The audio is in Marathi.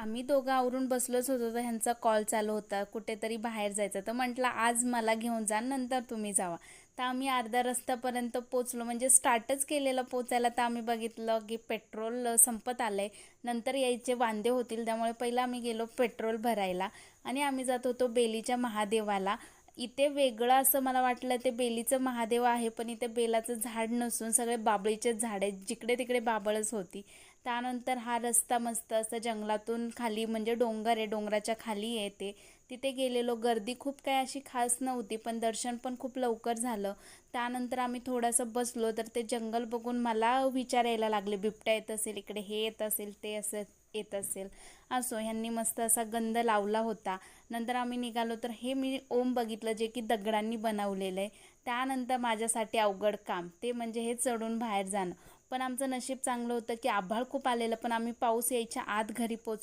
आम्ही दोघं आवरून बसलोच होतो तर ह्यांचा कॉल चालू होता कुठेतरी बाहेर जायचं. तर म्हटलं आज मला घेऊन जा नंतर तुम्ही जावा. तर आम्ही अर्ध्या रस्त्यापर्यंत पोचलो म्हणजे स्टार्टच केलेलं पोचायला तर आम्ही बघितलं की पेट्रोल संपत आलंय. नंतर यायचे वांदे होतील त्यामुळे पहिला आम्ही गेलो पेट्रोल भरायला आणि आम्ही जात होतो बेलीच्या महादेवाला. इथे वेगळं असं मला वाटलं ते बेलीचं महादेव आहे पण इथे बेलाचं झाड नसून सगळे बाबळीचे झाड आहेत. जिकडे तिकडे बाबळच होती. त्यानंतर हा रस्ता मस्त असं जंगलातून खाली म्हणजे डोंगर आहे डोंगराच्या खाली येते. तिथे गेलेलो गर्दी खूप काय अशी खास नव्हती पण दर्शन पण खूप लवकर झालं. त्यानंतर आम्ही थोडंसं बसलो तर ते जंगल बघून मला विचार यायला लागले बिबट्या येत असेल इकडे हे येत असेल ते असं येत असेल. असो ह्यांनी मस्त असा गंध लावला होता. नंतर आम्ही निघालो तर हे मी ओम बघितलं जे की दगडांनी बनवलेलं आहे. त्यानंतर माझ्यासाठी अवघड काम ते म्हणजे हे चढून बाहेर जाणं. पण आमचं नशीब चांगलं होतं की आभाळ खूप आलेलं पण आम्ही पाऊस यायच्या आत घरी पोचलो.